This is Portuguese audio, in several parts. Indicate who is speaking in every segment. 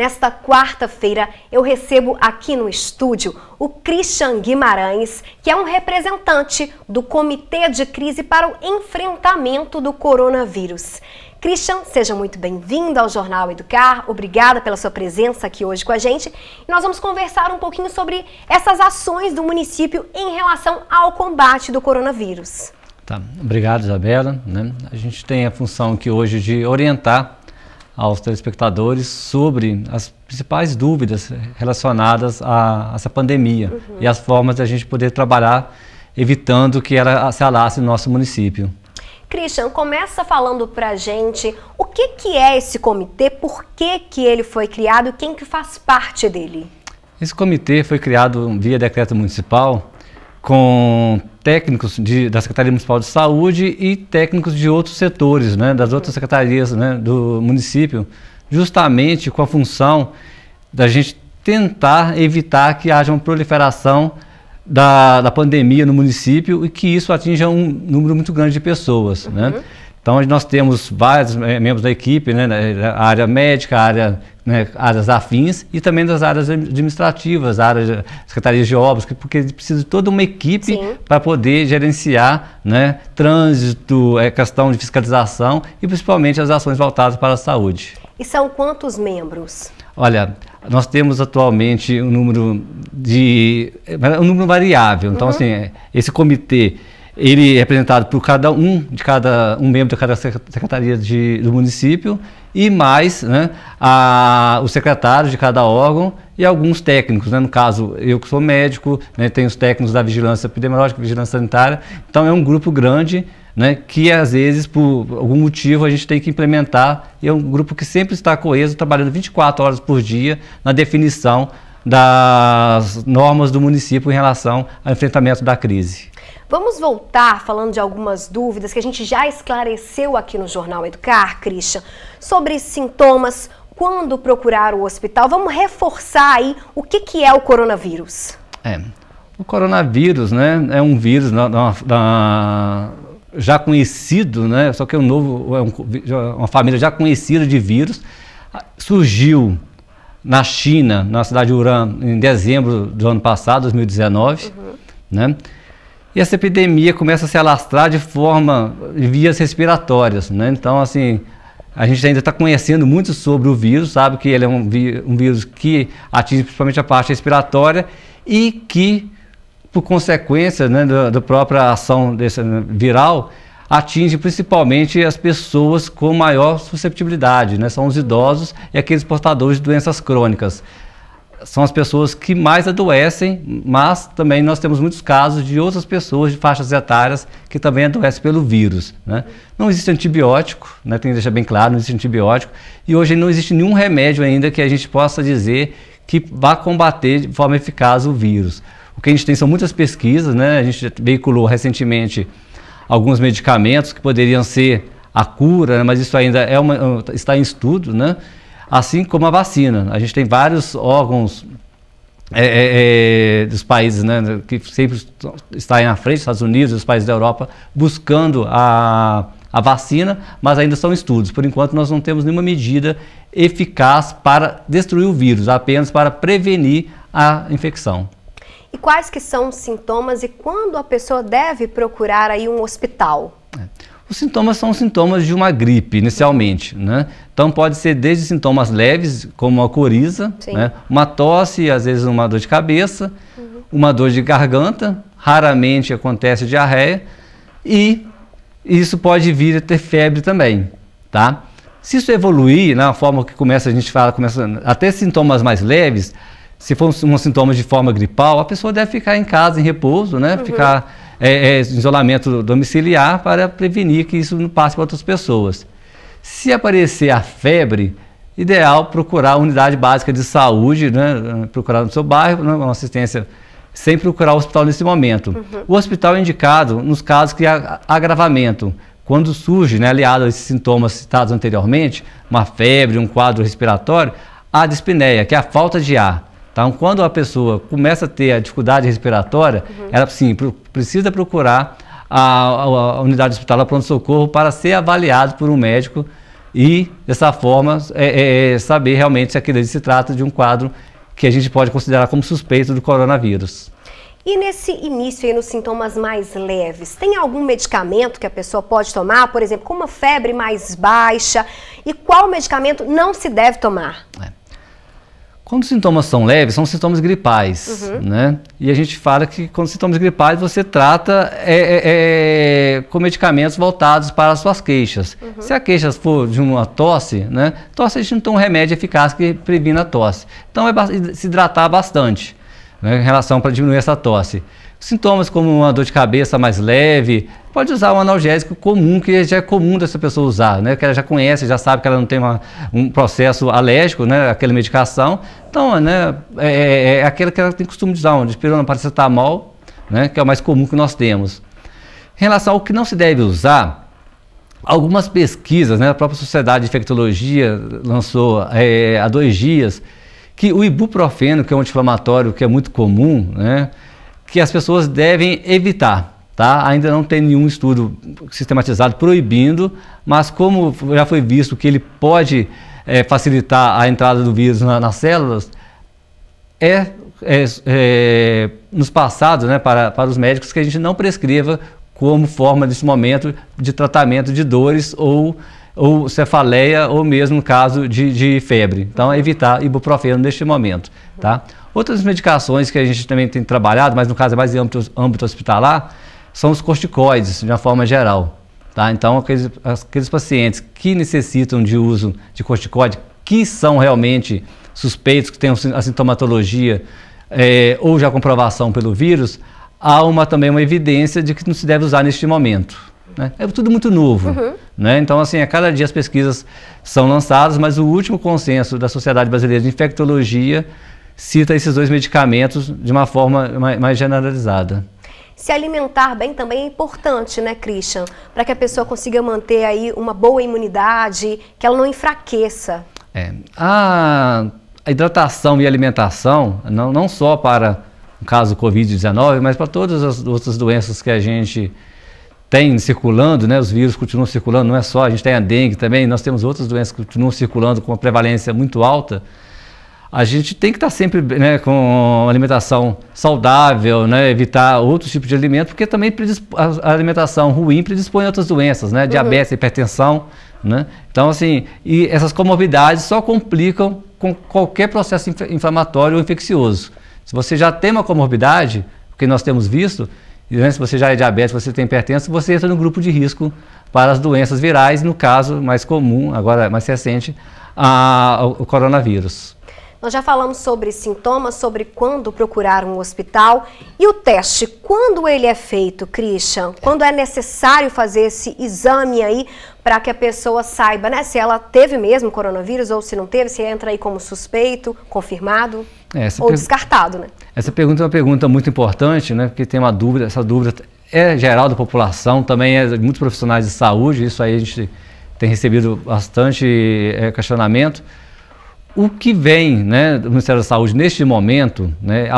Speaker 1: Nesta quarta-feira, eu recebo aqui no estúdio o Christian Guimarães, que é um representante do Comitê de Crise para o Enfrentamento do Coronavírus. Christian, seja muito bem-vindo ao Jornal Educar, obrigada pela sua presença aqui hoje com a gente. E nós vamos conversar um pouquinho sobre essas ações do município em relação ao combate do coronavírus.
Speaker 2: Tá, obrigado, Isabela. A gente tem a função aqui hoje de orientar aos telespectadores sobre as principais dúvidas relacionadas a essa pandemia e as formas de a gente poder trabalhar evitando que ela se alasse no nosso município.
Speaker 1: Christian, começa falando pra gente o que é esse comitê, por que ele foi criado e quem que faz parte dele?
Speaker 2: Esse comitê foi criado via decreto municipal com técnicos da Secretaria Municipal de Saúde e técnicos de outros setores, das outras secretarias do município, justamente com a função da gente tentar evitar que haja uma proliferação da pandemia no município e que isso atinja um número muito grande de pessoas. Então, nós temos vários membros da equipe, a área médica, áreas afins e também das áreas administrativas, áreas de secretarias de obras, porque precisa de toda uma equipe para poder gerenciar trânsito, questão de fiscalização e principalmente as ações voltadas para a saúde.
Speaker 1: E são quantos membros?
Speaker 2: Olha, nós temos atualmente um número variável. Então, assim, esse comitê, ele é representado por um membro de cada secretaria do município e mais os secretários de cada órgão e alguns técnicos. No caso, eu que sou médico, tenho os técnicos da vigilância epidemiológica, vigilância sanitária. Então, é um grupo grande que às vezes, por algum motivo, a gente tem que implementar. E é um grupo que sempre está coeso, trabalhando 24 horas por dia na definição das normas do município em relação ao enfrentamento da crise.
Speaker 1: Vamos voltar falando de algumas dúvidas que a gente já esclareceu aqui no Jornal Educar, Christian, sobre sintomas, quando procurar o hospital. Vamos reforçar aí o que é o coronavírus.
Speaker 2: O coronavírus é um vírus já conhecido, só que é uma família já conhecida de vírus. Surgiu na China, na cidade de Wuhan, em dezembro do ano passado, 2019, E essa epidemia começa a se alastrar de vias respiratórias, Então, assim, a gente ainda está conhecendo muito sobre o vírus, sabe que ele é um vírus que atinge principalmente a parte respiratória e que, por consequência da própria ação desse viral, atinge principalmente as pessoas com maior susceptibilidade, São os idosos e aqueles portadores de doenças crônicas. São as pessoas que mais adoecem, mas também nós temos muitos casos de outras pessoas de faixas etárias que também adoecem pelo vírus. Não existe antibiótico, tem que deixar bem claro, não existe antibiótico, e hoje não existe nenhum remédio ainda que a gente possa dizer que vá combater de forma eficaz o vírus. O que a gente tem são muitas pesquisas, a gente veiculou recentemente alguns medicamentos que poderiam ser a cura, mas isso ainda está em estudo, Assim como a vacina. A gente tem vários órgãos dos países que sempre estão à frente, Estados Unidos, os países da Europa, buscando a vacina, mas ainda são estudos. Por enquanto, nós não temos nenhuma medida eficaz para destruir o vírus, apenas para prevenir a infecção.
Speaker 1: E quais que são os sintomas e quando a pessoa deve procurar aí um hospital?
Speaker 2: Os sintomas são sintomas de uma gripe, inicialmente, Então, pode ser desde sintomas leves, como a coriza, uma tosse, às vezes uma dor de cabeça, uma dor de garganta, raramente acontece diarreia, e isso pode vir a ter febre também, Se isso evoluir, na forma que a gente fala, até sintomas mais leves, se for um sintoma de forma gripal, a pessoa deve ficar em casa, em repouso, ficar em isolamento domiciliar para prevenir que isso não passe para outras pessoas. Se aparecer a febre, ideal procurar a unidade básica de saúde, procurar no seu bairro, uma assistência, sem procurar o hospital nesse momento. O hospital é indicado nos casos que há agravamento. Quando surge, aliado a esses sintomas citados anteriormente, uma febre, um quadro respiratório, a dispneia, que é a falta de ar. Então, quando a pessoa começa a ter a dificuldade respiratória, ela sim, precisa procurar a unidade hospitalar pronto-socorro para ser avaliado por um médico e, dessa forma, saber realmente se aquilo ali se trata de um quadro que a gente pode considerar como suspeito do coronavírus.
Speaker 1: E nesse início aí, nos sintomas mais leves, tem algum medicamento que a pessoa pode tomar, por exemplo, com uma febre mais baixa? E qual medicamento não se deve tomar?
Speaker 2: Quando os sintomas são leves, são sintomas gripais, né? E a gente fala que quando sintomas gripais você trata com medicamentos voltados para as suas queixas. Se a queixa for de uma tosse, né? Tosse a gente não tem um remédio eficaz que previna a tosse. Então é se hidratar bastante, né, em relação para diminuir essa tosse. Sintomas como uma dor de cabeça mais leve, pode usar um analgésico comum, que já é comum dessa pessoa usar, né? Que ela já conhece, já sabe que ela não tem um processo alérgico, né? Aquela medicação. Então, né? É aquela que ela tem costume de usar, um dipirona, paracetamol, né? Que é o mais comum que nós temos. Em relação ao que não se deve usar, algumas pesquisas, né? A própria Sociedade de Infectologia lançou há 2 dias que o ibuprofeno, que é um anti-inflamatório que é muito comum, né? Que as pessoas devem evitar, tá? Ainda não tem nenhum estudo sistematizado proibindo, mas como já foi visto que ele pode facilitar a entrada do vírus nas células, nos passados, né, para os médicos, que a gente não prescreva como forma nesse momento de tratamento de dores ou cefaleia, ou mesmo no caso de febre. Então, evitar ibuprofeno neste momento, tá? Outras medicações que a gente também tem trabalhado, mas no caso é mais em âmbito hospitalar, são os corticoides, de uma forma geral, tá? Então, aqueles pacientes que necessitam de uso de corticoide, que são realmente suspeitos, que têm a sintomatologia ou já comprovação pelo vírus, há também uma evidência de que não se deve usar neste momento, né? É tudo muito novo, né? Então, assim, a cada dia as pesquisas são lançadas, mas o último consenso da Sociedade Brasileira de Infectologia cita esses 2 medicamentos de uma forma mais generalizada.
Speaker 1: Se alimentar bem também é importante, né, Christian? Para que a pessoa consiga manter aí uma boa imunidade, que ela não enfraqueça.
Speaker 2: A hidratação e alimentação, não só para o caso do Covid-19, mas para todas as outras doenças que a gente tem circulando, né? Os vírus continuam circulando, não é só, a gente tem a dengue também, nós temos outras doenças que continuam circulando com uma prevalência muito alta. A gente tem que estar sempre, né, com alimentação saudável, né, evitar outros tipos de alimento, porque também a alimentação ruim predispõe a outras doenças, né, diabetes, hipertensão, né? Então, assim, e essas comorbidades só complicam com qualquer processo inflamatório ou infeccioso. Se você já tem uma comorbidade, porque nós temos visto, né, se você já é diabético, você tem hipertensão, você entra no grupo de risco para as doenças virais, no caso mais comum, agora mais recente, o coronavírus.
Speaker 1: Nós já falamos sobre sintomas, sobre quando procurar um hospital. E o teste, quando ele é feito, Christian? Quando é necessário fazer esse exame aí para que a pessoa saiba, né, se ela teve mesmo coronavírus ou se não teve, se entra aí como suspeito, confirmado ou descartado, né?
Speaker 2: Essa pergunta é uma pergunta muito importante, né, porque tem uma dúvida, essa dúvida é geral da população, também é de muitos profissionais de saúde, isso aí a gente tem recebido bastante questionamento. O que vem, né, do Ministério da Saúde neste momento, né,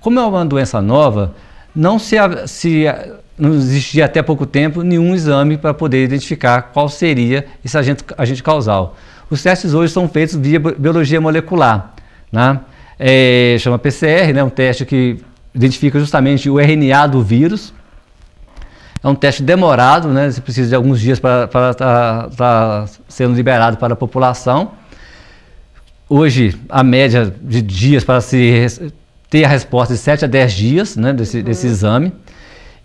Speaker 2: como é uma doença nova, não existia até pouco tempo nenhum exame para poder identificar qual seria esse agente causal. Os testes hoje são feitos via biologia molecular, né? Chama PCR, né, um teste que identifica justamente o RNA do vírus. É um teste demorado, né, você precisa de alguns dias para estar sendo liberado para a população. Hoje, a média de dias para se ter a resposta de 7 a 10 dias, né, desse exame.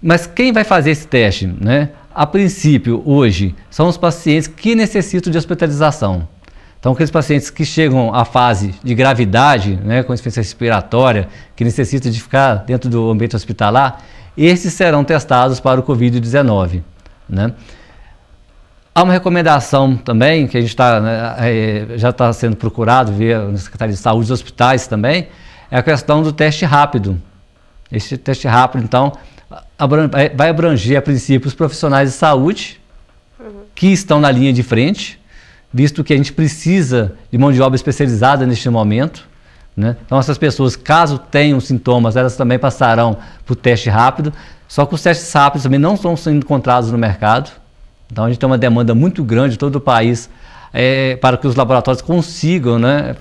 Speaker 2: Mas quem vai fazer esse teste, né? A princípio, hoje, são os pacientes que necessitam de hospitalização. Então, aqueles pacientes que chegam à fase de gravidade, né, com insuficiência respiratória, que necessitam de ficar dentro do ambiente hospitalar, esses serão testados para o Covid-19, né? Há uma recomendação também, que a gente já está sendo procurado via Secretaria de Saúde dos hospitais também, é a questão do teste rápido. Esse teste rápido, então, vai abranger, a princípio, os profissionais de saúde que estão na linha de frente, visto que a gente precisa de mão de obra especializada neste momento, né? Então, essas pessoas, caso tenham sintomas, elas também passarão para o teste rápido, só que os testes rápidos também não estão sendo encontrados no mercado. Então, a gente tem uma demanda muito grande, todo o país para que os laboratórios consigam, né,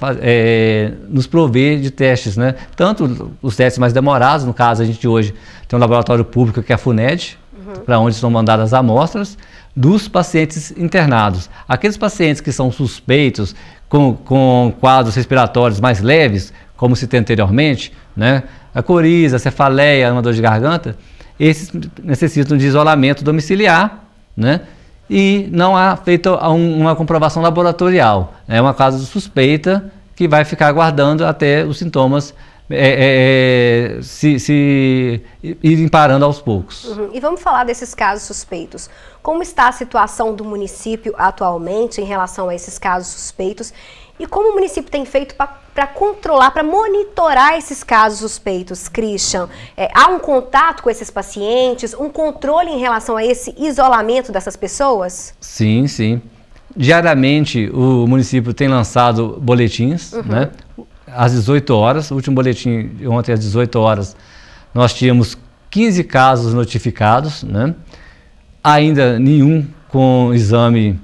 Speaker 2: nos prover de testes, né? Tanto os testes mais demorados, no caso a gente hoje tem um laboratório público que é a FUNED, para onde são mandadas amostras, dos pacientes internados. Aqueles pacientes que são suspeitos com quadros respiratórios mais leves, como se tem anteriormente, né, a coriza, a cefaleia, uma dor de garganta, esses necessitam de isolamento domiciliar, né, e não há feita uma comprovação laboratorial. É uma causa suspeita que vai ficar aguardando até os sintomas se irem parando aos poucos.
Speaker 1: E vamos falar desses casos suspeitos. Como está a situação do município atualmente em relação a esses casos suspeitos? E como o município tem feito para controlar, para monitorar esses casos suspeitos, Christian? Há um contato com esses pacientes, um controle em relação a esse isolamento dessas pessoas?
Speaker 2: Sim, sim. Diariamente o município tem lançado boletins, né? Às 18 horas, o último boletim ontem às 18 horas, nós tínhamos 15 casos notificados, né? Ainda nenhum com exame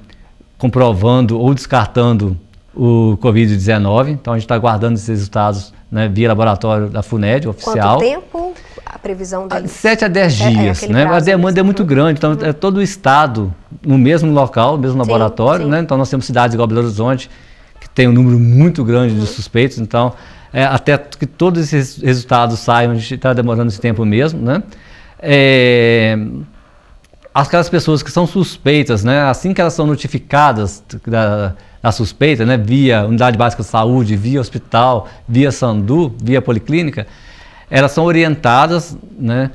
Speaker 2: comprovando ou descartando o Covid-19, então a gente está aguardando esses resultados, né, via laboratório da FUNED, oficial.
Speaker 1: Quanto tempo a previsão deles?
Speaker 2: 7 a 10 dias, né? A demanda é muito grande, então é todo o estado no mesmo local, no mesmo laboratório, né? Então nós temos cidades igual Belo Horizonte, que tem um número muito grande de suspeitos, então até que todos esses resultados saiam, a gente está demorando esse tempo mesmo, né? Aquelas pessoas que são suspeitas, né, assim que elas são notificadas da suspeita, né, via Unidade Básica de Saúde, via hospital, via SAMDU, via policlínica, elas são orientadas, né,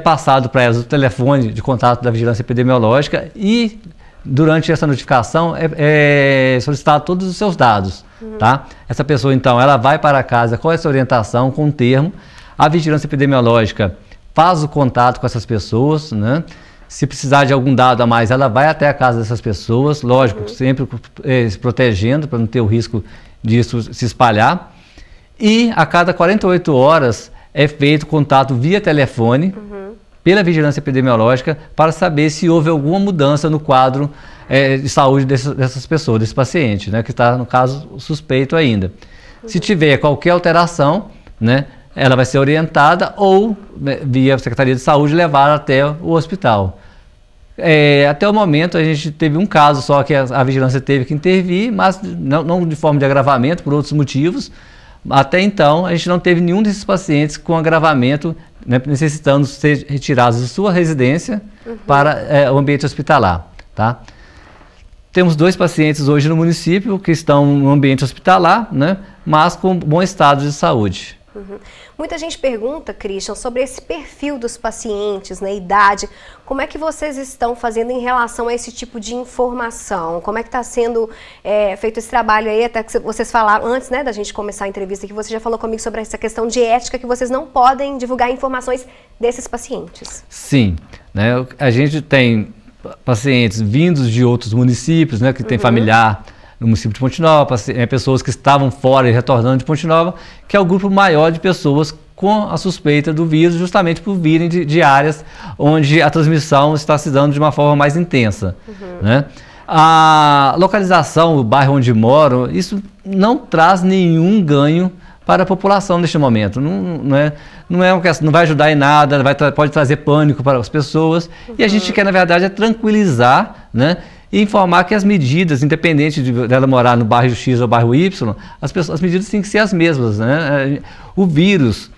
Speaker 2: passado para elas o telefone de contato da vigilância epidemiológica e durante essa notificação é solicitado todos os seus dados, tá? Essa pessoa então ela vai para casa com essa orientação, com um termo, a vigilância epidemiológica faz o contato com essas pessoas, né? Se precisar de algum dado a mais, ela vai até a casa dessas pessoas, lógico, sempre se protegendo para não ter o risco disso se espalhar. E a cada 48 horas é feito contato via telefone pela vigilância epidemiológica para saber se houve alguma mudança no quadro de saúde dessas pessoas, desse paciente, né, que está, no caso, suspeito ainda. Se tiver qualquer alteração, né, ela vai ser orientada ou, via Secretaria de Saúde, levar até o hospital. Até o momento, a gente teve um caso só que a vigilância teve que intervir, mas não de forma de agravamento, por outros motivos. Até então, a gente não teve nenhum desses pacientes com agravamento, né, necessitando ser retirados de sua residência para o ambiente hospitalar, tá? Temos 2 pacientes hoje no município que estão no ambiente hospitalar, né, mas com bom estado de saúde.
Speaker 1: Muita gente pergunta, Christian, sobre esse perfil dos pacientes, né, idade. Como é que vocês estão fazendo em relação a esse tipo de informação? Como é que está sendo feito esse trabalho aí? Até que vocês falaram antes, né, da gente começar a entrevista, que você já falou comigo sobre essa questão de ética, que vocês não podem divulgar informações desses pacientes.
Speaker 2: Sim, né, a gente tem pacientes vindos de outros municípios, né, que tem familiar no município de Ponte Nova, pessoas que estavam fora e retornando de Ponte Nova, que é o grupo maior de pessoas com a suspeita do vírus, justamente por virem de áreas onde a transmissão está se dando de uma forma mais intensa, né? A localização, o bairro onde moram, isso não traz nenhum ganho para a população neste momento. Não vai ajudar em nada, pode trazer pânico para as pessoas. E a gente quer, na verdade, tranquilizar, né? E informar que as medidas, independente dela morar no bairro X ou bairro Y, as medidas têm que ser as mesmas, né? O vírus,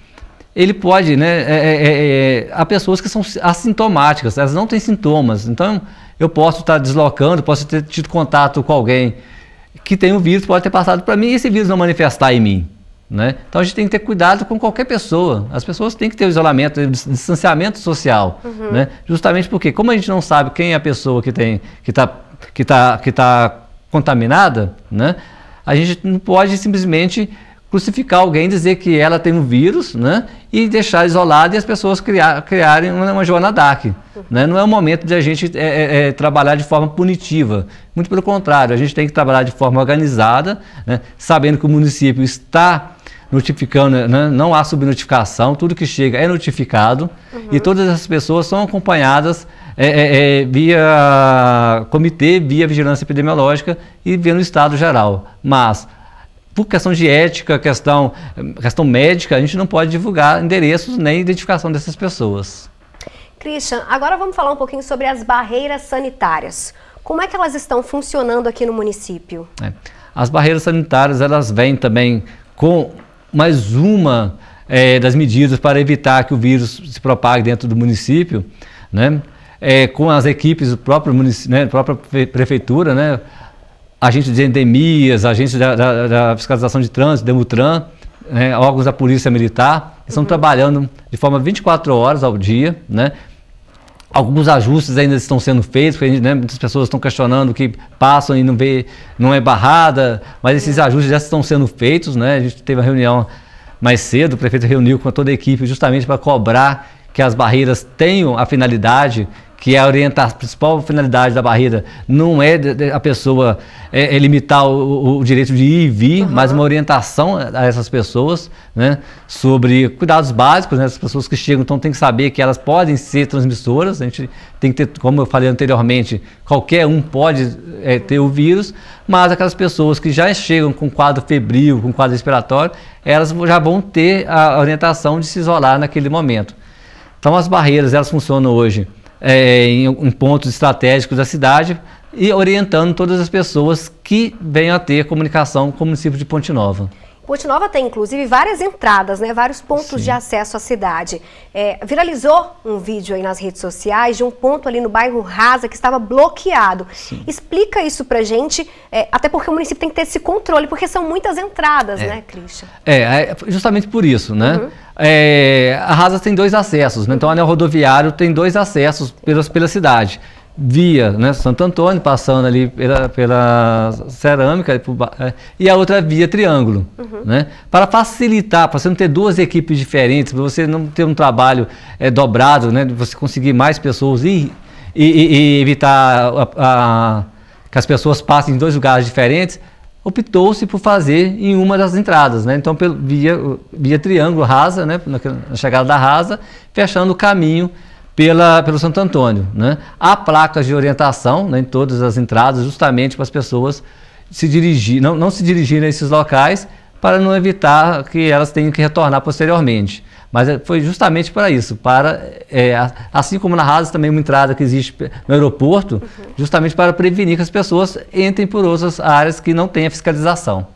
Speaker 2: ele pode, né? Há pessoas que são assintomáticas, elas não têm sintomas. Então, eu posso estar deslocando, posso ter tido contato com alguém que tem o vírus, pode ter passado para mim e esse vírus não manifestar em mim, né? Então, a gente tem que ter cuidado com qualquer pessoa. As pessoas têm que ter o isolamento, o distanciamento social, né? Justamente porque, como a gente não sabe quem é a pessoa que está contaminada, né? A gente não pode simplesmente crucificar alguém, dizer que ela tem um vírus, né? E deixar isolado e as pessoas criarem uma Joana d'Arc, né? Não é o momento de a gente trabalhar de forma punitiva. Muito pelo contrário, a gente tem que trabalhar de forma organizada, né? Sabendo que o município está notificando, né? Não há subnotificação, tudo que chega é notificado e todas essas pessoas são acompanhadas via comitê, via vigilância epidemiológica e via no estado geral. Mas, por questão de ética, questão médica, a gente não pode divulgar endereços nem identificação dessas pessoas.
Speaker 1: Christian, agora vamos falar um pouquinho sobre as barreiras sanitárias. Como é que elas estão funcionando aqui no município?
Speaker 2: As barreiras sanitárias, elas vêm também com mais uma das medidas para evitar que o vírus se propague dentro do município, né? Com as equipes do próprio município, né, da própria prefeitura, né, agentes de endemias, agentes da fiscalização de trânsito, Demutran, né, órgãos da Polícia Militar, estão trabalhando de forma 24 horas ao dia, né? Alguns ajustes ainda estão sendo feitos, porque, né, muitas pessoas estão questionando que passam e não é barrada, mas esses ajustes já estão sendo feitos, né? A gente teve uma reunião mais cedo, o prefeito reuniu com toda a equipe justamente para cobrar que as barreiras tenham a finalidade, que é a principal finalidade da barreira não é a pessoa limitar o direito de ir e vir, mas uma orientação a essas pessoas, né, sobre cuidados básicos, né, as pessoas que chegam, então tem que saber que elas podem ser transmissoras, a gente tem que ter, como eu falei anteriormente, qualquer um pode ter o vírus, mas aquelas pessoas que já chegam com quadro febril, com quadro respiratório, elas já vão ter a orientação de se isolar naquele momento. Então as barreiras, elas funcionam hoje em pontos estratégicos da cidade e orientando todas as pessoas que venham a ter comunicação com o município de Ponte Nova.
Speaker 1: Ponte Nova tem, inclusive, várias entradas, né, vários pontos de acesso à cidade. Viralizou um vídeo aí nas redes sociais de um ponto ali no bairro Rasa que estava bloqueado. Sim. Explica isso pra gente, até porque o município tem que ter esse controle, porque são muitas entradas, né, Christian?
Speaker 2: Justamente por isso, né? A Rasa tem 2 acessos, né? Então o anel rodoviário tem 2 acessos pela cidade. Via, né, Santo Antônio, passando ali pela Cerâmica, e a outra via Triângulo. Né, para facilitar, para você não ter 2 equipes diferentes, para você não ter um trabalho dobrado, né, você conseguir mais pessoas e evitar que as pessoas passem em 2 lugares diferentes, optou-se por fazer em uma das entradas. Né, então, via Triângulo Rasa, né, na chegada da Rasa, fechando o caminho pelo Santo Antônio. Né? Há placas de orientação, né, em todas as entradas, justamente para as pessoas não se dirigirem a esses locais, para não evitar que elas tenham que retornar posteriormente. Mas foi justamente para isso, assim como na Rasa também uma entrada que existe no aeroporto, justamente para prevenir que as pessoas entrem por outras áreas que não tenham fiscalização.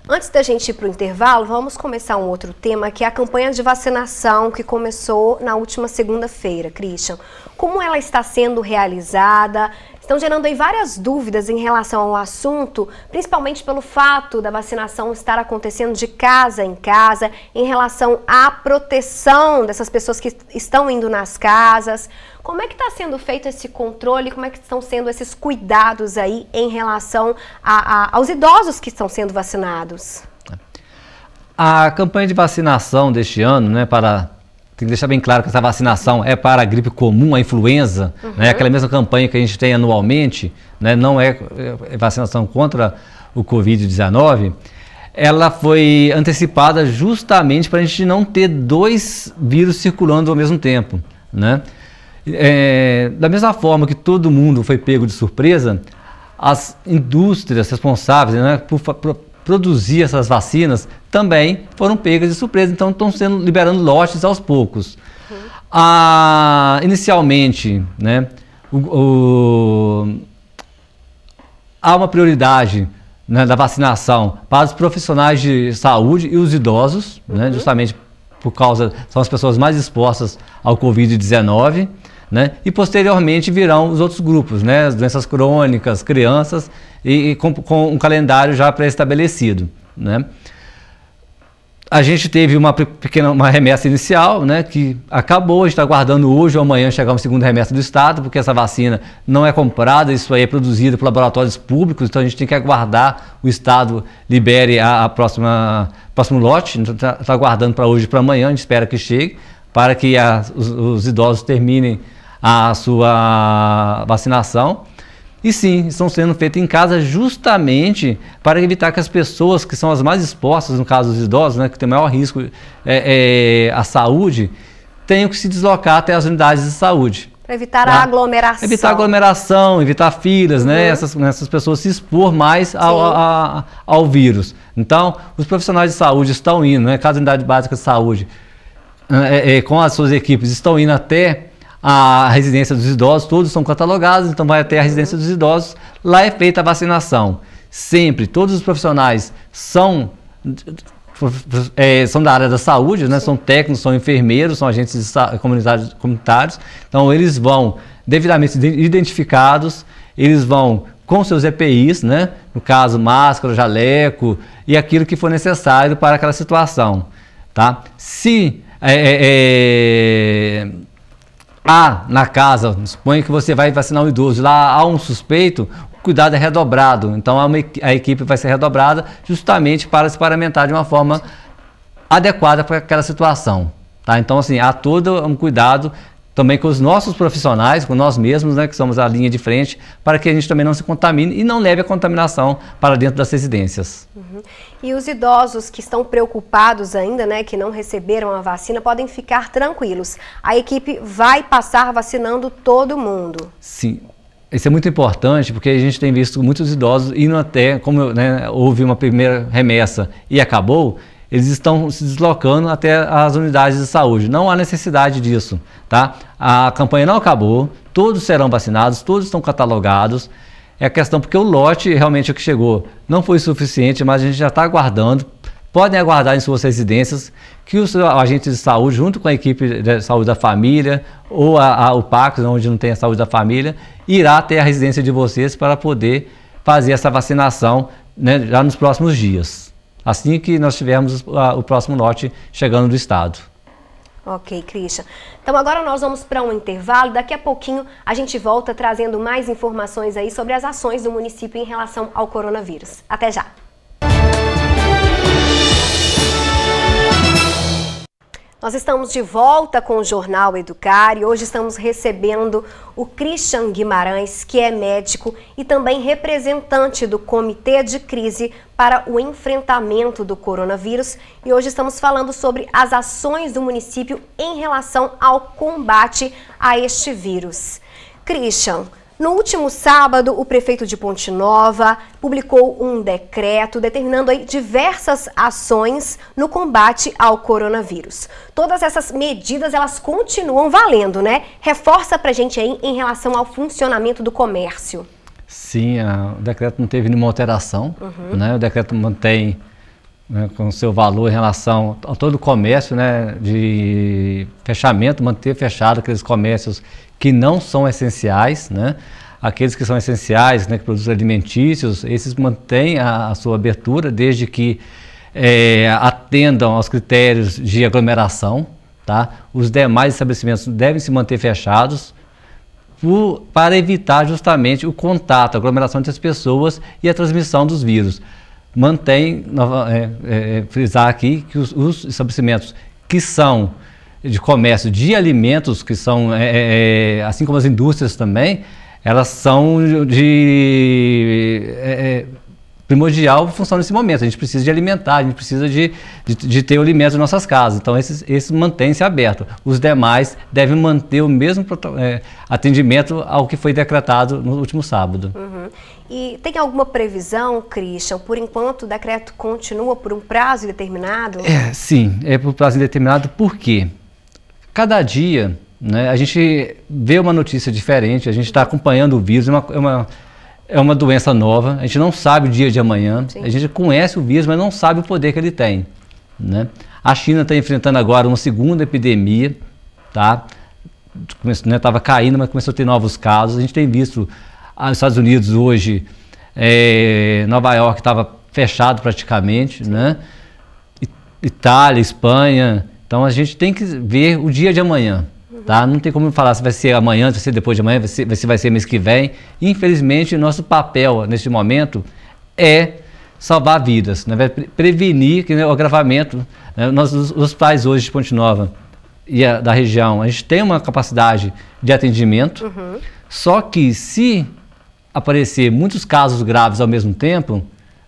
Speaker 1: Antes da gente ir para o intervalo, vamos começar um outro tema, que é a campanha de vacinação que começou na última segunda-feira, Christian. Como ela está sendo realizada? Estão gerando aí várias dúvidas em relação ao assunto, principalmente pelo fato da vacinação estar acontecendo de casa em casa, em relação à proteção dessas pessoas que estão indo nas casas. Como é que está sendo feito esse controle? Como é que estão sendo esses cuidados aí em relação aos idosos que estão sendo vacinados?
Speaker 2: A campanha de vacinação deste ano, né, tem que deixar bem claro que essa vacinação é para a gripe comum, a influenza, né, aquela mesma campanha que a gente tem anualmente, né, não é vacinação contra o Covid-19, ela foi antecipada justamente para a gente não ter 2 vírus circulando ao mesmo tempo. Né? Da mesma forma que todo mundo foi pego de surpresa, as indústrias responsáveis, né, por produzir essas vacinas também foram pegas de surpresa, então estão liberando lotes aos poucos. Inicialmente, né, há uma prioridade, né, da vacinação para os profissionais de saúde e os idosos, né, justamente por causa, são as pessoas mais expostas ao Covid-19, né, e posteriormente virão os outros grupos, né, as doenças crônicas, crianças, e com um calendário já pré-estabelecido. Né. A gente teve uma remessa inicial, né, que acabou, a gente está aguardando hoje ou amanhã chegar uma segunda remessa do Estado, porque essa vacina não é comprada, isso aí é produzido por laboratórios públicos, então a gente tem que aguardar o Estado libere próximo lote, então está aguardando para hoje e para amanhã, a gente espera que chegue, para que os idosos terminem a sua vacinação. E sim, estão sendo feitas em casa justamente para evitar que as pessoas que são as mais expostas, no caso dos idosos, né, que tem maior risco à saúde, tenham que se deslocar até as unidades de saúde.
Speaker 1: Para evitar a aglomeração.
Speaker 2: Evitar aglomeração, evitar filas, né? Essas pessoas se expor mais ao vírus. Então, os profissionais de saúde estão indo, né? Cada unidade básica de saúde, com as suas equipes, estão indo até a residência dos idosos, todos são catalogados, então vai até a residência dos idosos, lá é feita a vacinação. Sempre, todos os profissionais são da área da saúde, né? São técnicos, são enfermeiros, são agentes comunitários, então eles vão devidamente identificados, eles vão com seus EPIs, né? No caso, máscara, jaleco e aquilo que for necessário para aquela situação. Tá? Se há na casa, suponha que você vai vacinar um idoso, lá há um suspeito, o cuidado é redobrado, então a equipe vai ser redobrada justamente para se paramentar de uma forma adequada para aquela situação. Tá? Então, assim, há todo um cuidado também com os nossos profissionais, com nós mesmos, né, que somos a linha de frente, para que a gente também não se contamine e não leve a contaminação para dentro das residências.
Speaker 1: E os idosos que estão preocupados ainda, né, que não receberam a vacina, podem ficar tranquilos. A equipe vai passar vacinando todo mundo.
Speaker 2: Sim. Isso é muito importante, porque a gente tem visto muitos idosos indo até, como, né, houve uma primeira remessa e acabou, eles estão se deslocando até as unidades de saúde. Não há necessidade disso, tá? A campanha não acabou, todos serão vacinados, todos estão catalogados. É a questão porque o lote realmente o que chegou não foi suficiente, mas a gente já está aguardando. Podem aguardar em suas residências que os agentes de saúde, junto com a equipe de saúde da família ou o PACS, onde não tem a saúde da família, irá até a residência de vocês para poder fazer essa vacinação, né, já nos próximos dias. Assim que nós tivermos o próximo lote chegando do estado.
Speaker 1: Ok, Christian. Então agora nós vamos para um intervalo. Daqui a pouquinho a gente volta trazendo mais informações aí sobre as ações do município em relação ao coronavírus. Até já! Nós estamos de volta com o Jornal Educar e hoje estamos recebendo o Christian Guimarães, que é médico e também representante do Comitê de Crise para o Enfrentamento do Coronavírus. E hoje estamos falando sobre as ações do município em relação ao combate a este vírus. Christian, no último sábado, o prefeito de Ponte Nova publicou um decreto determinando aí diversas ações no combate ao coronavírus. Todas essas medidas, elas continuam valendo, né? Reforça pra gente aí em relação ao funcionamento do comércio.
Speaker 2: Sim, o decreto não teve nenhuma alteração, né? O decreto mantém, né, com seu valor em relação a todo o comércio, né, de fechamento, manter fechado aqueles comércios que não são essenciais, né? Aqueles que são essenciais, né, que produtos alimentícios, esses mantêm a sua abertura desde que atendam aos critérios de aglomeração, tá? Os demais estabelecimentos devem se manter fechados para evitar justamente o contato, a aglomeração entre as pessoas e a transmissão dos vírus. Mantém, frisar aqui que os estabelecimentos que são de comércio de alimentos, que são, assim como as indústrias também, elas são primordial função nesse momento. A gente precisa de alimentar, a gente precisa de ter o alimento em nossas casas. Então, esses mantêm-se abertos. Os demais devem manter o mesmo atendimento ao que foi decretado no último sábado.
Speaker 1: E tem alguma previsão, Christian? Por enquanto, o decreto continua por um prazo indeterminado?
Speaker 2: Sim, é por prazo indeterminado. Por quê? Cada dia, né, a gente vê uma notícia diferente, a gente está acompanhando o vírus, é uma doença nova, a gente não sabe o dia de amanhã. Sim. A gente conhece o vírus, mas não sabe o poder que ele tem, né? A China está enfrentando agora uma segunda epidemia, tá? Estava caindo, mas começou a ter novos casos. A gente tem visto os Estados Unidos hoje, Nova York estava fechado praticamente, né? Itália, Espanha. Então a gente tem que ver o dia de amanhã. Tá? Não tem como falar se vai ser amanhã, se vai ser depois de amanhã, se vai ser mês que vem. Infelizmente, nosso papel neste momento é salvar vidas, né? Prevenir o agravamento. Né? Os hospitais hoje de Ponte Nova e da região, a gente tem uma capacidade de atendimento, só que se aparecer muitos casos graves ao mesmo tempo,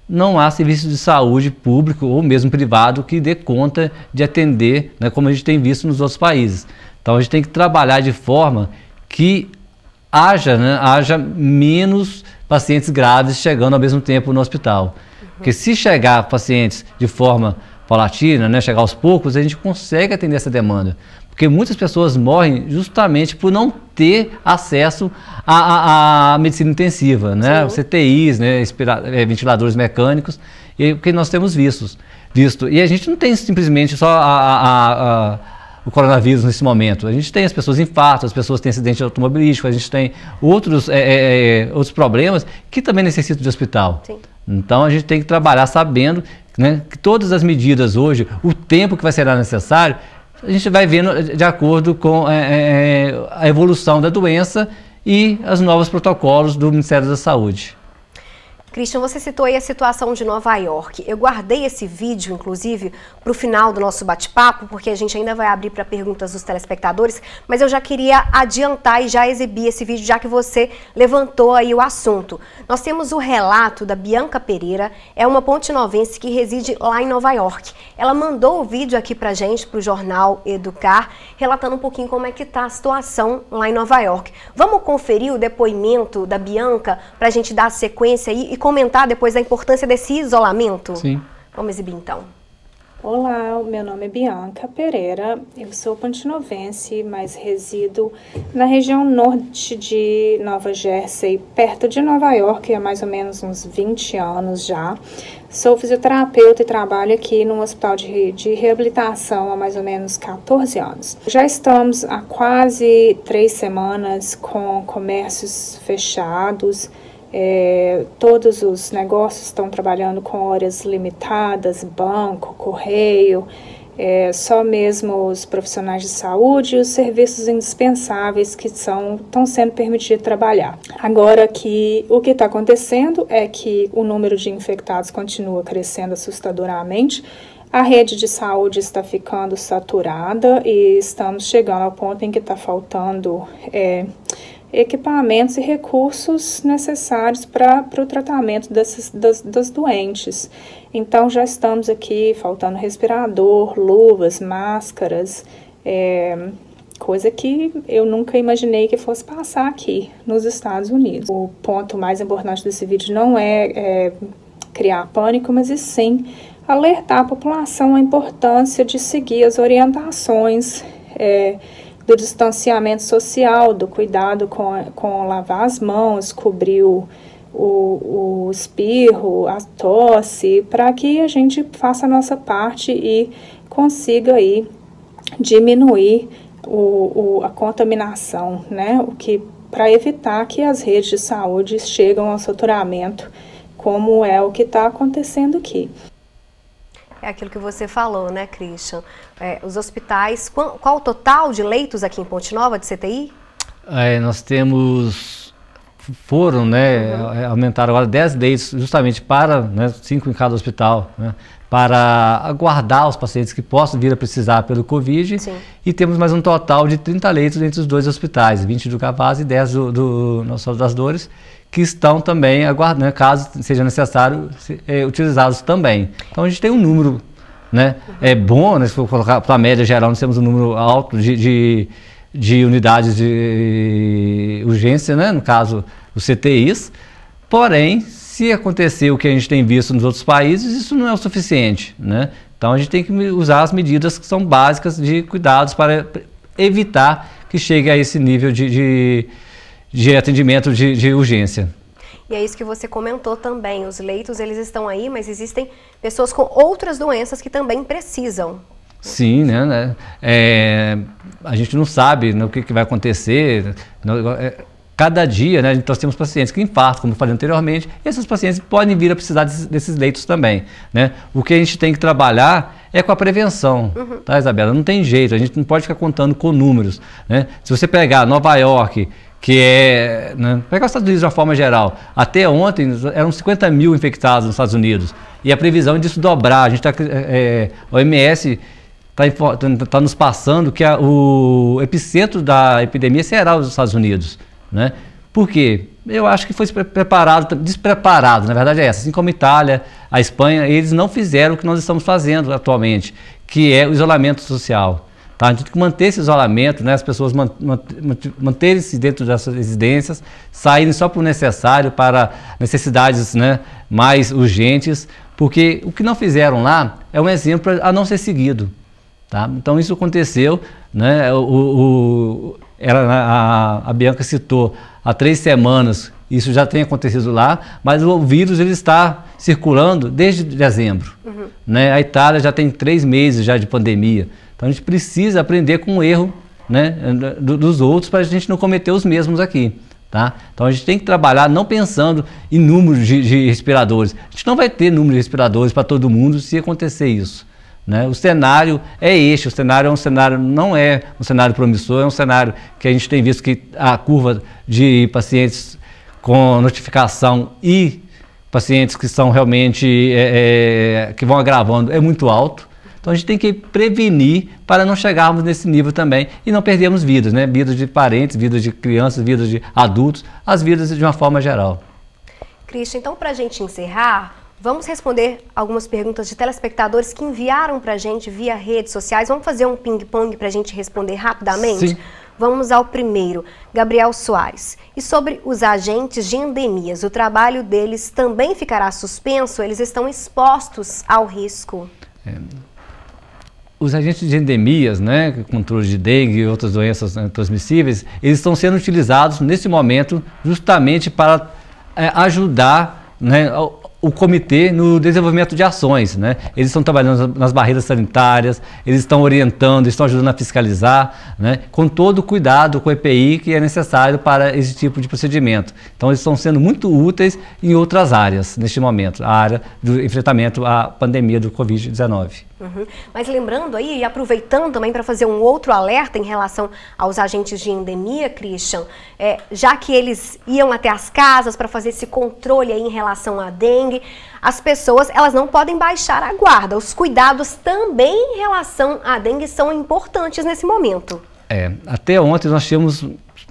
Speaker 2: não há serviço de saúde público ou mesmo privado que dê conta de atender, né, como a gente tem visto nos outros países. Então a gente tem que trabalhar de forma que haja menos pacientes graves chegando ao mesmo tempo no hospital. Porque se chegar pacientes de forma paulatina, né, chegar aos poucos, a gente consegue atender essa demanda. Porque muitas pessoas morrem justamente por não ter acesso à medicina intensiva, né? CTIs, né, ventiladores mecânicos, e o que nós temos visto. E a gente não tem simplesmente só o coronavírus nesse momento. A gente tem as pessoas infartam, as pessoas têm acidente automobilístico, a gente tem outros problemas que também necessitam de hospital. Sim. Então a gente tem que trabalhar sabendo, né, que todas as medidas hoje, o tempo que vai ser necessário, a gente vai vendo de acordo com a evolução da doença e os novos protocolos do Ministério da Saúde.
Speaker 1: Christian, você citou aí a situação de Nova York. Eu guardei esse vídeo, inclusive, para o final do nosso bate-papo, porque a gente ainda vai abrir para perguntas dos telespectadores, mas eu já queria adiantar e já exibir esse vídeo, já que você levantou aí o assunto. Nós temos o relato da Bianca Pereira, é uma pontinovense que reside lá em Nova York. Ela mandou o vídeo aqui para a gente, para o jornal Educar, relatando um pouquinho como é que está a situação lá em Nova York. Vamos conferir o depoimento da Bianca para a gente dar sequência aí e comentar depois da importância desse isolamento?
Speaker 2: Sim.
Speaker 1: Vamos exibir então.
Speaker 3: Olá, meu nome é Bianca Pereira, eu sou pontinovense, mas resido na região norte de Nova Jersey, perto de Nova York, há mais ou menos uns 20 anos já. Sou fisioterapeuta e trabalho aqui num hospital de reabilitação há mais ou menos 14 anos. Já estamos há quase 3 semanas com comércios fechados. Todos os negócios estão trabalhando com horas limitadas, banco, correio, só mesmo os profissionais de saúde e os serviços indispensáveis que estão sendo permitidos trabalhar. Agora o que está acontecendo é que o número de infectados continua crescendo assustadoramente, a rede de saúde está ficando saturada e estamos chegando ao ponto em que está faltando equipamentos e recursos necessários para o tratamento das doentes. Então, já estamos aqui faltando respirador, luvas, máscaras, coisa que eu nunca imaginei que fosse passar aqui nos Estados Unidos. O ponto mais importante desse vídeo não é criar pânico, mas sim alertar a população a importância de seguir as orientações do distanciamento social, do cuidado com lavar as mãos, cobrir o espirro, a tosse, para que a gente faça a nossa parte e consiga aí diminuir a contaminação, né? Para evitar que as redes de saúde cheguem ao saturamento, como é o que está acontecendo aqui.
Speaker 1: É aquilo que você falou, né, Christian? Os hospitais, qual o total de leitos aqui em Ponte Nova de CTI?
Speaker 2: Nós aumentaram agora 10 leitos justamente para, 5 em cada hospital, para aguardar os pacientes que possam vir a precisar pelo Covid. Sim. E temos mais um total de 30 leitos entre os 2 hospitais, 20 do Cavazos e 10 do Nossa Senhora das Dores, que estão também aguardando, caso seja necessário, utilizados também. Então a gente tem um número, bom, se for colocar para a média geral, nós temos um número alto de unidades de urgência, no caso, os CTIs, porém, se acontecer o que a gente tem visto nos outros países, isso não é o suficiente, Então a gente tem que usar as medidas que são básicas de cuidados para evitar que chegue a esse nível de atendimento de urgência.
Speaker 1: E é isso que você comentou também, os leitos eles estão aí, mas existem pessoas com outras doenças que também precisam.
Speaker 2: Sim, a gente não sabe o que vai acontecer, cada dia, nós temos pacientes que infartam, como eu falei anteriormente, e esses pacientes podem vir a precisar desses leitos também, O que a gente tem que trabalhar é com a prevenção, tá, Isabela? Não tem jeito, a gente não pode ficar contando com números, Se você pegar Nova York, que pegar os Estados Unidos de uma forma geral, até ontem eram 50 mil infectados nos Estados Unidos, e a previsão disso dobrar, a gente a OMS está nos passando que o epicentro da epidemia será os Estados Unidos, Por quê? Eu acho que foi despreparado, na verdade é essa, assim como a Itália, a Espanha, eles não fizeram o que nós estamos fazendo atualmente, que é o isolamento social. Tá? A gente tem que manter esse isolamento, né? As pessoas manterem-se dentro das suas residências, saírem só por necessário, para necessidades, né, mais urgentes, porque o que não fizeram lá é um exemplo a não ser seguido. Tá? Então isso aconteceu, né? A Bianca citou há 3 semanas, isso já tem acontecido lá, mas o vírus ele está circulando desde dezembro. Né? A Itália já tem 3 meses já de pandemia. Então a gente precisa aprender com o erro, né, dos outros para a gente não cometer os mesmos aqui. Tá? Então a gente tem que trabalhar não pensando em números de respiradores. A gente não vai ter número de respiradores para todo mundo se acontecer isso. Né? O cenário é este, o cenário não é um cenário promissor, é um cenário que a gente tem visto que a curva de pacientes com notificação e pacientes que são realmente, que vão agravando, é muito alto. Então a gente tem que prevenir para não chegarmos nesse nível também e não perdermos vidas, né? Vidas de parentes, vidas de crianças, vidas de adultos, as vidas de uma forma geral.
Speaker 1: Christian, então para a gente encerrar, vamos responder algumas perguntas de telespectadores que enviaram para a gente via redes sociais. Vamos fazer um ping-pong para a gente responder rapidamente?
Speaker 2: Sim.
Speaker 1: Vamos ao primeiro, Gabriel Soares. E sobre os agentes de endemias, o trabalho deles também ficará suspenso? Eles estão expostos ao risco?
Speaker 2: Os agentes de endemias, né, controle de dengue e outras doenças, né, transmissíveis, eles estão sendo utilizados nesse momento justamente para ajudar, né, o comitê no desenvolvimento de ações, né? Eles estão trabalhando nas barreiras sanitárias, eles estão orientando, estão ajudando a fiscalizar, né? Com todo o cuidado com o EPI que é necessário para esse tipo de procedimento. Então eles estão sendo muito úteis em outras áreas neste momento, a área do enfrentamento à pandemia do Covid-19.
Speaker 1: Mas lembrando aí, e aproveitando também para fazer um outro alerta em relação aos agentes de endemia, Christian, já que eles iam até as casas para fazer esse controle aí em relação à dengue, as pessoas elas não podem baixar a guarda. Os cuidados também em relação à dengue são importantes nesse momento.
Speaker 2: Até ontem nós tínhamos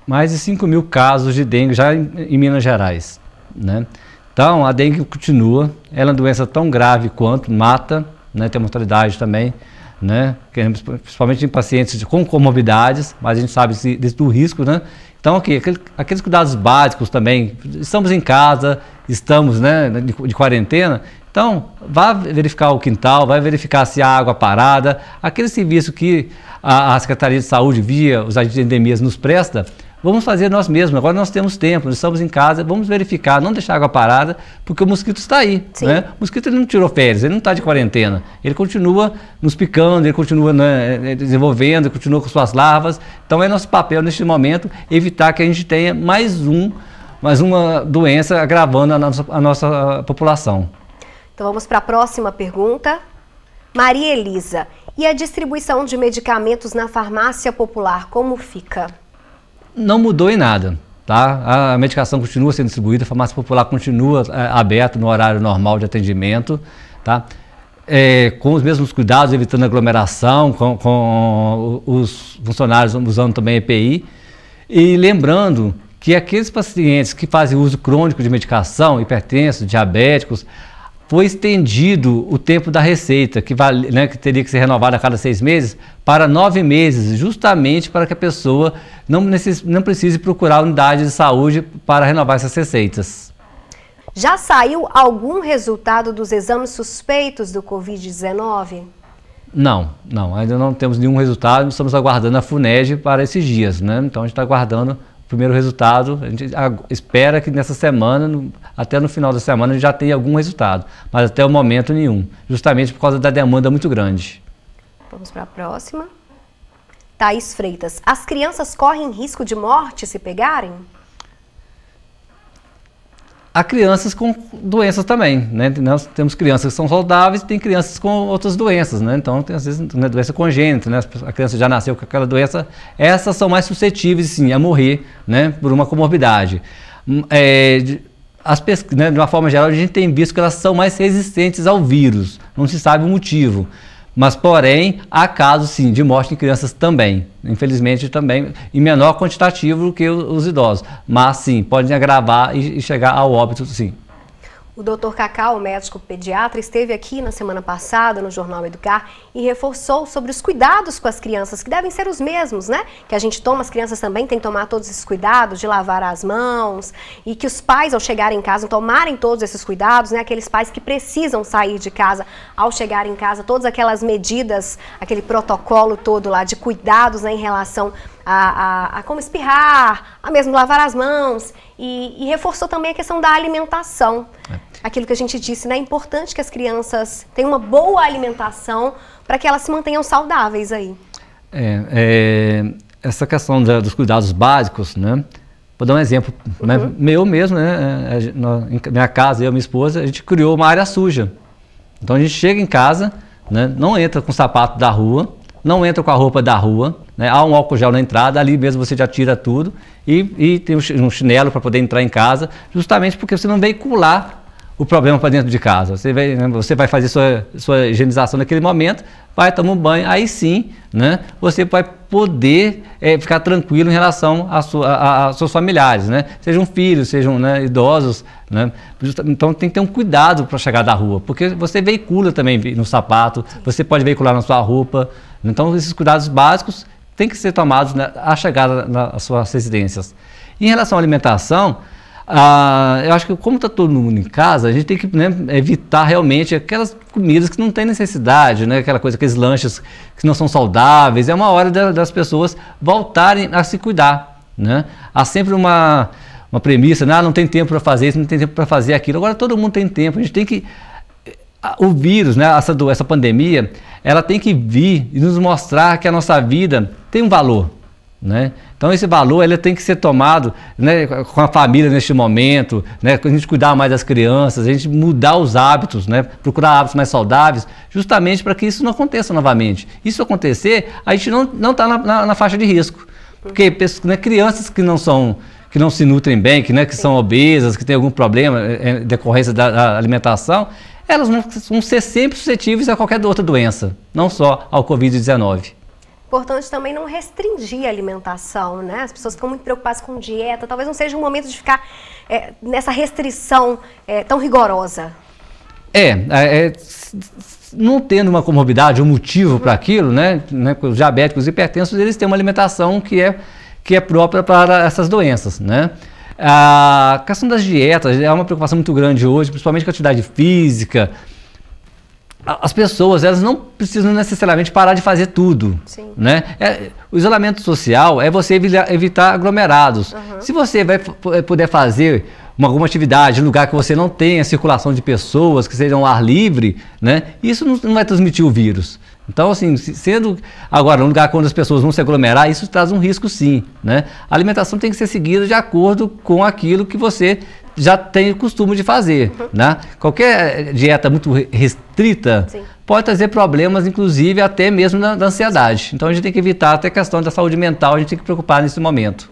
Speaker 2: mais de 5.000 casos de dengue já em Minas Gerais, né? Então a dengue continua, ela é uma doença tão grave quanto, mata, né, tem mortalidade também, né, principalmente em pacientes com comorbidades, mas a gente sabe do risco, né? Então aqueles cuidados básicos também, estamos em casa, estamos, né, de quarentena, então vá verificar o quintal, vai verificar se há água parada, aquele serviço que a Secretaria de Saúde via os agentes de endemias nos presta, vamos fazer nós mesmos. Agora nós temos tempo, nós estamos em casa, vamos verificar, não deixar a água parada, porque o mosquito está aí. Né? O mosquito ele não tirou férias, ele não está de quarentena. Ele continua nos picando, ele continua, né, desenvolvendo, ele continua com suas larvas. Então é nosso papel neste momento evitar que a gente tenha mais uma doença agravando a nossa população.
Speaker 1: Então vamos para a próxima pergunta. Maria Elisa, e a distribuição de medicamentos na farmácia popular, como fica?
Speaker 2: Não mudou em nada, tá? A medicação continua sendo distribuída, a farmácia popular continua aberta no horário normal de atendimento, tá? Com os mesmos cuidados, evitando aglomeração, com os funcionários usando também EPI. E lembrando que aqueles pacientes que fazem uso crônico de medicação, hipertensos, diabéticos, foi estendido o tempo da receita, que teria que ser renovada a cada 6 meses, para 9 meses, justamente para que a pessoa não precise procurar a unidade de saúde para renovar essas receitas.
Speaker 1: Já saiu algum resultado dos exames suspeitos do Covid-19?
Speaker 2: Não, ainda não temos nenhum resultado, estamos aguardando a FUNED para esses dias, né? Então a gente está aguardando primeiro resultado, a gente espera que nessa semana, até no final da semana, a gente já tenha algum resultado, mas até o momento nenhum, justamente por causa da demanda muito grande.
Speaker 1: Vamos para a próxima. Thaís Freitas, as crianças correm risco de morte se pegarem?
Speaker 2: Há crianças com doenças também, né? Nós temos crianças que são saudáveis e tem crianças com outras doenças, né? Então, tem, às vezes, né, doença congênita, né? A criança já nasceu com aquela doença, essas são mais suscetíveis, sim, a morrer, né, por uma comorbidade. Né, de uma forma geral, a gente tem visto que elas são mais resistentes ao vírus, não se sabe o motivo. Mas, porém, há casos, sim, de morte em crianças também. Infelizmente, também em menor quantitativo do que os idosos. Mas, sim, podem agravar e chegar ao óbito, sim.
Speaker 1: O Dr. Cacau, médico pediatra, esteve aqui na semana passada no Jornal Educar e reforçou sobre os cuidados com as crianças, que devem ser os mesmos, né? Que a gente toma, as crianças também têm que tomar todos esses cuidados de lavar as mãos e que os pais, ao chegarem em casa, tomarem todos esses cuidados, né? Aqueles pais que precisam sair de casa, ao chegar em casa, todas aquelas medidas, aquele protocolo todo lá de cuidados, né, em relação a como espirrar, a mesmo lavar as mãos e reforçou também a questão da alimentação. Aquilo que a gente disse, né? É importante que as crianças tenham uma boa alimentação para que elas se mantenham saudáveis aí.
Speaker 2: Essa questão dos cuidados básicos, né? Vou dar um exemplo, né? Meu mesmo, né? Em minha casa, eu e minha esposa, a gente criou uma área suja. Então a gente chega em casa, né? Não entra com o sapato da rua, não entra com a roupa da rua, né? Há um álcool gel na entrada, ali mesmo você já tira tudo e tem um chinelo para poder entrar em casa, justamente porque você não veicular o problema para dentro de casa. Você vai fazer sua higienização naquele momento, vai tomar um banho, aí sim, né, você vai poder ficar tranquilo em relação aos seus familiares, né? Sejam filhos, sejam, né, idosos, né? Então tem que ter um cuidado para chegar da rua, porque você veicula também no sapato, você pode veicular na sua roupa. Então esses cuidados básicos têm que ser tomados, né, à chegada nas suas residências. Em relação à alimentação, eu acho que como está todo mundo em casa, a gente tem que, né, evitar realmente aquelas comidas que não tem necessidade, né? Aquela coisa, aqueles lanches que não são saudáveis. É uma hora das pessoas voltarem a se cuidar, né? Há sempre uma premissa, né? Não tem tempo para fazer isso, não tem tempo para fazer aquilo. Agora todo mundo tem tempo, a gente tem que... O vírus, né, essa pandemia, ela tem que vir e nos mostrar que a nossa vida tem um valor, né? Então esse valor ele tem que ser tomado, né, com a família neste momento, né, a gente cuidar mais das crianças, a gente mudar os hábitos, né, procurar hábitos mais saudáveis, justamente para que isso não aconteça novamente. Isso acontecer, a gente não está na faixa de risco, porque, né, crianças que não se nutrem bem, que são obesas, que têm algum problema em decorrência da alimentação, elas vão ser sempre suscetíveis a qualquer outra doença, não só ao Covid-19.
Speaker 1: Importante também não restringir a alimentação, né? As pessoas ficam muito preocupadas com dieta, talvez não seja o momento de ficar nessa restrição tão rigorosa. Não tendo uma comorbidade, um motivo para aquilo, né? Os diabéticos, os hipertensos, eles têm uma alimentação que é própria para essas doenças, né? A questão das dietas é uma preocupação muito grande hoje, principalmente com a atividade física. As pessoas, elas não precisam necessariamente parar de fazer tudo, né? O isolamento social é você evitar aglomerados. Se você vai poder fazer alguma atividade em lugar que você não tenha circulação de pessoas, que seja ao ar livre, né? Isso não vai transmitir o vírus. Então, assim, sendo agora um lugar onde as pessoas vão se aglomerar, isso traz um risco sim, né? A alimentação tem que ser seguida de acordo com aquilo que você já tem o costume de fazer, né? Qualquer dieta muito restrita pode trazer problemas, inclusive até mesmo da ansiedade. Então a gente tem que evitar até a questão da saúde mental, a gente tem que preocupar nesse momento.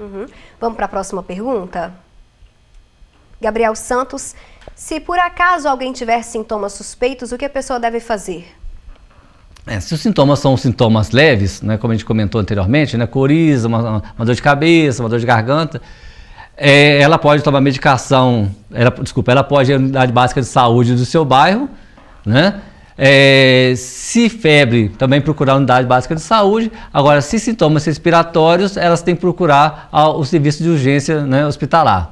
Speaker 1: Vamos para a próxima pergunta? Gabriel Santos, se por acaso alguém tiver sintomas suspeitos, o que a pessoa deve fazer?
Speaker 2: Se os sintomas são sintomas leves, né, como a gente comentou anteriormente, né, coriza, uma dor de cabeça, uma dor de garganta, ela pode tomar medicação, ela pode ir à unidade básica de saúde do seu bairro, né? Se febre, também procurar a unidade básica de saúde. Agora, se sintomas respiratórios, elas têm que procurar o serviço de urgência, né, hospitalar,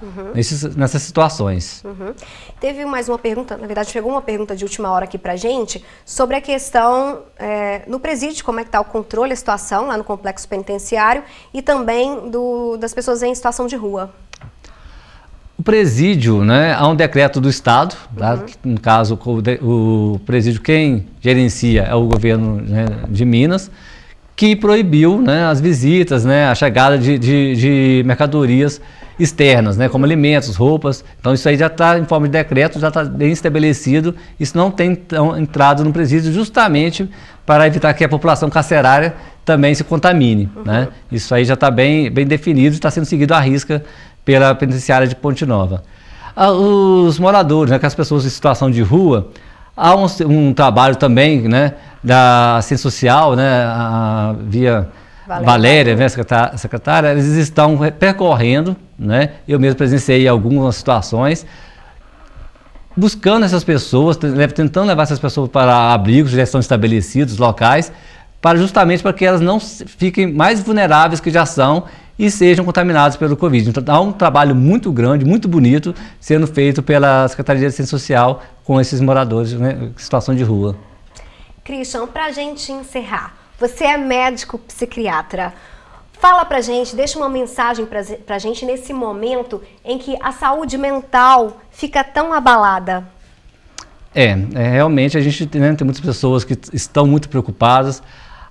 Speaker 2: nessas situações.
Speaker 1: Teve mais uma pergunta, na verdade chegou uma pergunta de última hora aqui pra gente, sobre a questão no presídio, como é que está o controle, a situação lá no complexo penitenciário e também das pessoas em situação de rua.
Speaker 2: O presídio, né, há um decreto do Estado, tá? No caso o presídio quem gerencia é o governo, né, de Minas, que proibiu, né, as visitas, né, a chegada de mercadorias externas, né, como alimentos, roupas. Então isso aí já está em forma de decreto, já está bem estabelecido. Isso não tem entrado no presídio justamente para evitar que a população carcerária também se contamine, né? Isso aí já está bem definido, está sendo seguido à risca pela penitenciária de Ponte Nova. Os moradores, né, que as pessoas em situação de rua, há um trabalho também, né, da Assistência Social, né, via Valéria, né, secretária, eles estão percorrendo, né, eu mesmo presenciei algumas situações buscando essas pessoas, tentando levar essas pessoas para abrigos que já estão estabelecidos, locais, justamente para que elas não fiquem mais vulneráveis que já são e sejam contaminadas pelo Covid. Então, há um trabalho muito grande, muito bonito, sendo feito pela Secretaria de Assistência Social com esses moradores, né, em situação de rua.
Speaker 1: Christian, para a gente encerrar, você é médico psiquiatra. Fala pra gente, deixa uma mensagem pra gente nesse momento em que a saúde mental fica tão abalada.
Speaker 2: Realmente a gente, né, tem muitas pessoas que estão muito preocupadas.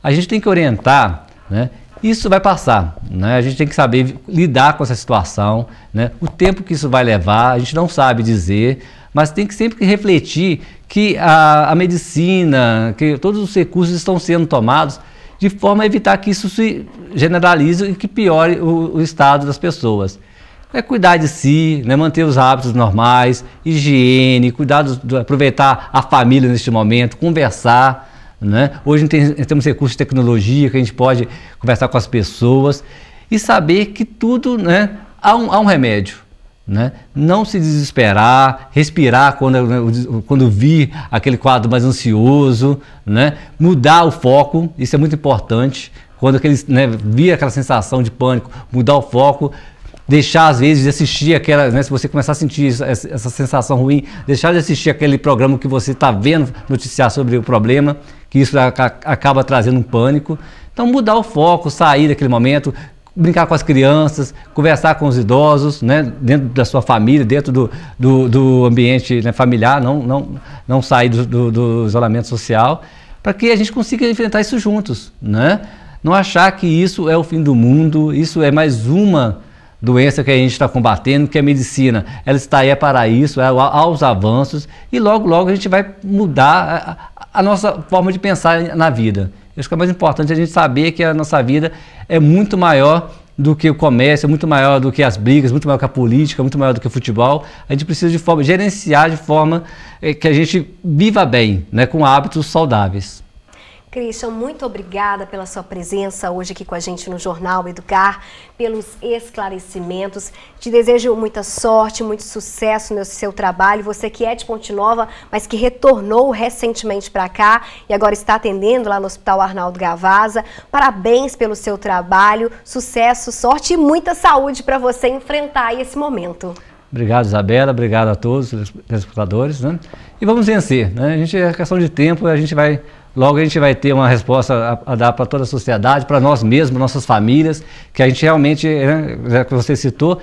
Speaker 2: A gente tem que orientar, né? Isso vai passar, né? A gente tem que saber lidar com essa situação, né? O tempo que isso vai levar, a gente não sabe dizer, mas tem que sempre refletir que a medicina, que todos os recursos estão sendo tomados de forma a evitar que isso se generalize e que piore o estado das pessoas. É cuidar de si, né, manter os hábitos normais, higiene, aproveitar a família neste momento, conversar. Né? Hoje temos recursos de tecnologia que a gente pode conversar com as pessoas e saber que tudo, né, há um remédio. Né? Não se desesperar, respirar quando vir aquele quadro mais ansioso, né? Mudar o foco, isso é muito importante. Quando vir aquela sensação de pânico, mudar o foco, deixar às vezes de assistir aquela, né, se você começar a sentir essa sensação ruim, deixar de assistir aquele programa que você está vendo noticiar sobre o problema, que isso acaba trazendo um pânico. Então mudar o foco, sair daquele momento, brincar com as crianças, conversar com os idosos, né, dentro da sua família, dentro do ambiente, né, familiar, não sair do isolamento social, para que a gente consiga enfrentar isso juntos, né? Não achar que isso é o fim do mundo, isso é mais uma doença que a gente está combatendo, que a medicina ela está aí para isso, há os avanços, e logo a gente vai mudar a nossa forma de pensar na vida. Acho que é mais importante a gente saber que a nossa vida é muito maior do que o comércio, é muito maior do que as brigas, muito maior que a política, muito maior do que o futebol. A gente precisa gerenciar de forma que a gente viva bem, né, com hábitos saudáveis.
Speaker 1: Christian, muito obrigada pela sua presença hoje aqui com a gente no Jornal Educar, pelos esclarecimentos. Te desejo muita sorte, muito sucesso no seu trabalho. Você que é de Ponte Nova, mas que retornou recentemente para cá e agora está atendendo lá no Hospital Arnaldo Gavazza. Parabéns pelo seu trabalho, sucesso, sorte e muita saúde para você enfrentar esse momento.
Speaker 2: Obrigado, Isabela. Obrigado a todos os telespectadores, né? E vamos vencer, né? A gente, é questão de tempo, logo a gente vai ter uma resposta a dar para toda a sociedade, para nós mesmos, nossas famílias, que a gente realmente, né, que você citou,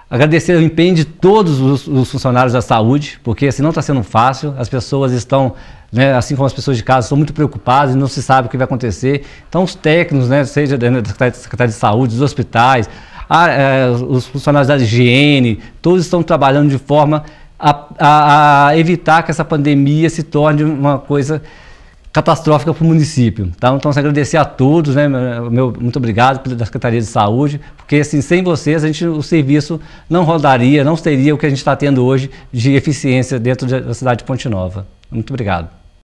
Speaker 2: agradecer o empenho de todos os funcionários da saúde, porque assim não está sendo fácil, as pessoas estão, né, assim como as pessoas de casa, estão muito preocupadas e não se sabe o que vai acontecer. Então os técnicos, né, seja da Secretaria de Saúde, dos hospitais, os funcionários da higiene, todos estão trabalhando de forma a evitar que essa pandemia se torne uma coisa catastrófica para o município. Tá? Então, agradecer a todos, né, muito obrigado pela Secretaria de Saúde, porque assim, sem vocês o serviço não rodaria, não teria o que a gente está tendo hoje de eficiência dentro da cidade de Ponte Nova. Muito obrigado.